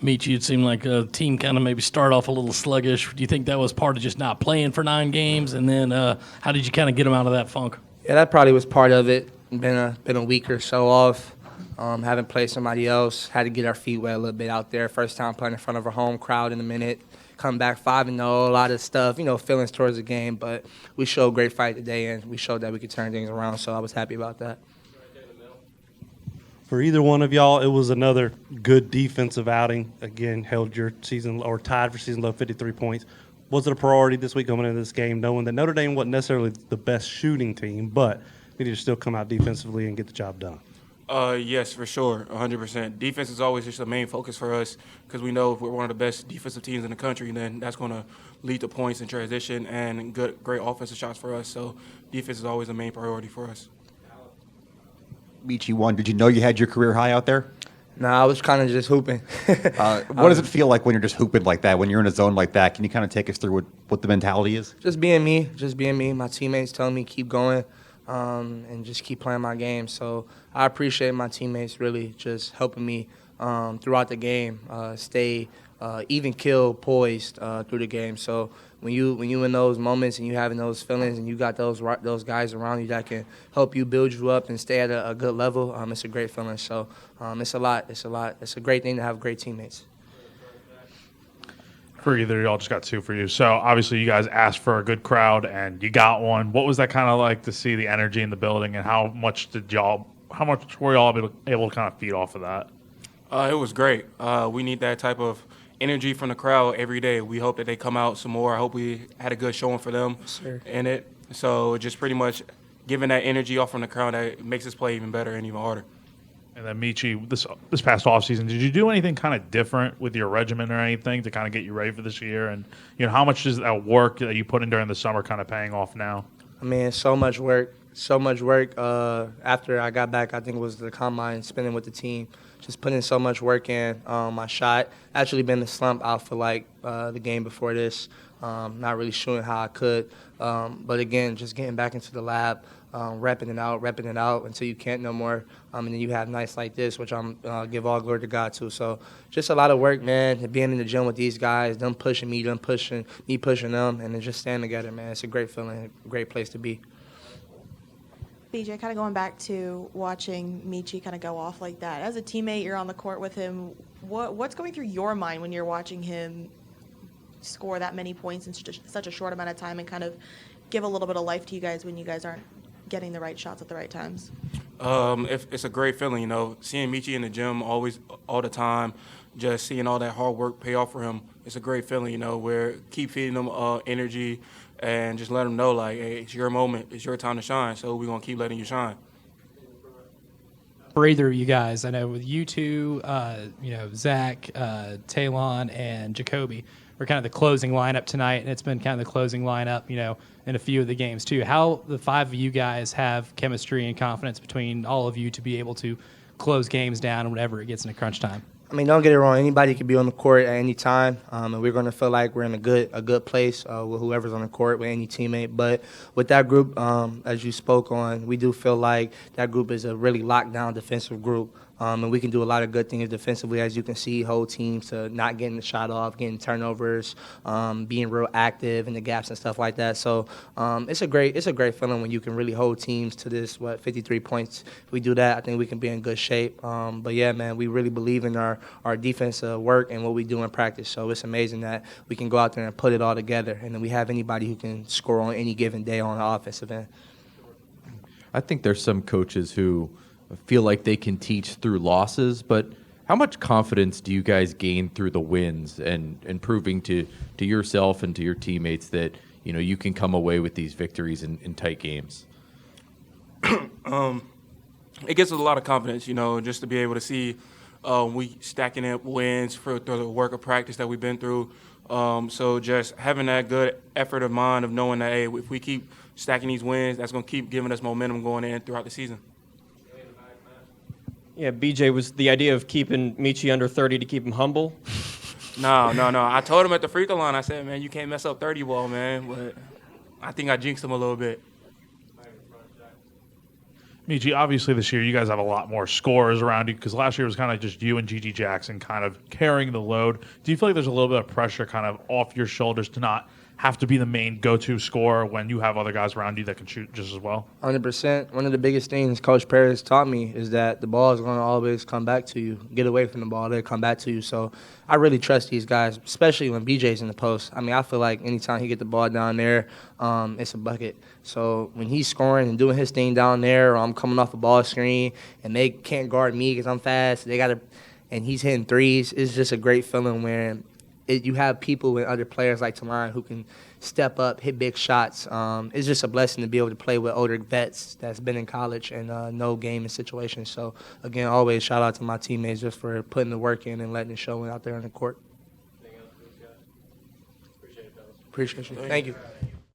Meechie, it seemed like a team kind of maybe start off a little sluggish. Do you think that was part of just not playing for 9 games? And then how did you kind of get them out of that funk? Yeah, that probably was part of it. Been a week or so off. Haven't played somebody else. Had to get our feet wet a little bit out there. First time playing in front of a home crowd in a minute. Come back 5-0, a lot of stuff, feelings towards the game. But we showed great fight today, and we showed that we could turn things around. So I was happy about that. For either one of y'all, it was another good defensive outing. Again, held your season or tied for season low 53 points. Was it a priority this week coming into this game, knowing that Notre Dame wasn't necessarily the best shooting team, but needed to still come out defensively and get the job done? Yes, for sure, 100%. Defense is always just the main focus for us because we know if we're one of the best defensive teams in the country, then that's going to lead to points in transition and great offensive shots for us. So defense is always the main priority for us. Meechie won. Did you know you had your career high out there? Nah, I was kind of just hooping. What does it feel like when you're just hooping like that, when you're in a zone like that? Can you kind of take us through what the mentality is? Just being me. My teammates telling me keep going and just keep playing my game. So I appreciate my teammates really just helping me throughout the game, stay even kill, poised through the game. So when you in those moments and you having those feelings and you got those guys around you that can help you build you up and stay at a good level, it's a great feeling. So it's a lot. It's a great thing to have great teammates. For either y'all, just got two for you. So obviously you guys asked for a good crowd and you got one. What was that kind of like to see the energy in the building, and how much were y'all able to kind of feed off of that? It was great. We need that type of energy from the crowd every day. We hope that they come out some more. I hope we had a good showing for them in it. So just pretty much giving that energy off from the crowd that makes us play even better and even harder. And then Meechie, this past offseason, did you do anything kind of different with your regimen or anything to kind of get you ready for this year? And how much does that work that you put in during the summer kind of paying off now? I mean, so much work. After I got back, I think it was the combine, spending with the team, just putting so much work in. My shot actually been the slump out for the game before this, not really shooting how I could. But again, just getting back into the lab, repping it out until you can't no more. And then you have nights like this, which I'm give all glory to God to. So just a lot of work, man, and being in the gym with these guys, them pushing me, pushing them, and then just standing together, man. It's a great feeling, a great place to be. BJ, kind of going back to watching Meechie kind of go off like that. As a teammate, you're on the court with him. What's going through your mind when you're watching him score that many points in such a short amount of time and kind of give a little bit of life to you guys when you guys aren't getting the right shots at the right times? It's a great feeling, seeing Meechie in the gym all the time, just seeing all that hard work pay off for him. It's a great feeling, where keep feeding him energy and just let him know, hey, it's your moment, it's your time to shine, so we're going to keep letting you shine. For either of you guys, I know with you two, Zach, Talon, and Jacoby, we're kind of the closing lineup tonight, and it's been kind of the closing lineup, in a few of the games too. How the five of you guys have chemistry and confidence between all of you to be able to close games down whenever it gets into crunch time? I mean, don't get it wrong. Anybody can be on the court at any time, and we're going to feel like we're in a good place with whoever's on the court, with any teammate. But with that group, as you spoke on, we do feel like that group is a really locked down defensive group. And we can do a lot of good things defensively, as you can see, hold teams to not getting the shot off, getting turnovers, being real active in the gaps and stuff like that. So it's a great feeling when you can really hold teams to this 53 points. If we do that, I think we can be in good shape. But yeah, man, we really believe in our defensive work and what we do in practice. So it's amazing that we can go out there and put it all together, and then we have anybody who can score on any given day on the offensive end. I think there's some coaches who feel like they can teach through losses, but how much confidence do you guys gain through the wins and proving to yourself and to your teammates that you can come away with these victories in tight games? It gives us a lot of confidence, just to be able to see we stacking up wins through the work of practice that we've been through. So just having that good effort of mind of knowing that, hey, if we keep stacking these wins, that's going to keep giving us momentum going in throughout the season. Yeah, BJ, was the idea of keeping Meechie under 30 to keep him humble? No. I told him at the free throw line, I said, man, you can't mess up 30 ball, man. But I think I jinxed him a little bit. Meechie, obviously this year you guys have a lot more scorers around you because last year was kind of just you and Gigi Jackson kind of carrying the load. Do you feel like there's a little bit of pressure kind of off your shoulders to not have to be the main go-to scorer when you have other guys around you that can shoot just as well? 100%. One of the biggest things Coach Perez taught me is that the ball is going to always come back to you. Get away from the ball, they'll come back to you. So I really trust these guys, especially when BJ's in the post. I mean, I feel like anytime he get the ball down there, it's a bucket. So when he's scoring and doing his thing down there, or I'm coming off a ball screen and they can't guard me because I'm fast, and he's hitting threes, it's just a great feeling when you have people and other players like Tamarion who can step up, hit big shots. It's just a blessing to be able to play with older vets that's been in college and know game and situations. So, again, always shout out to my teammates just for putting the work in and letting it show out there on the court. Appreciate it, fellas. Appreciate you. Thank you.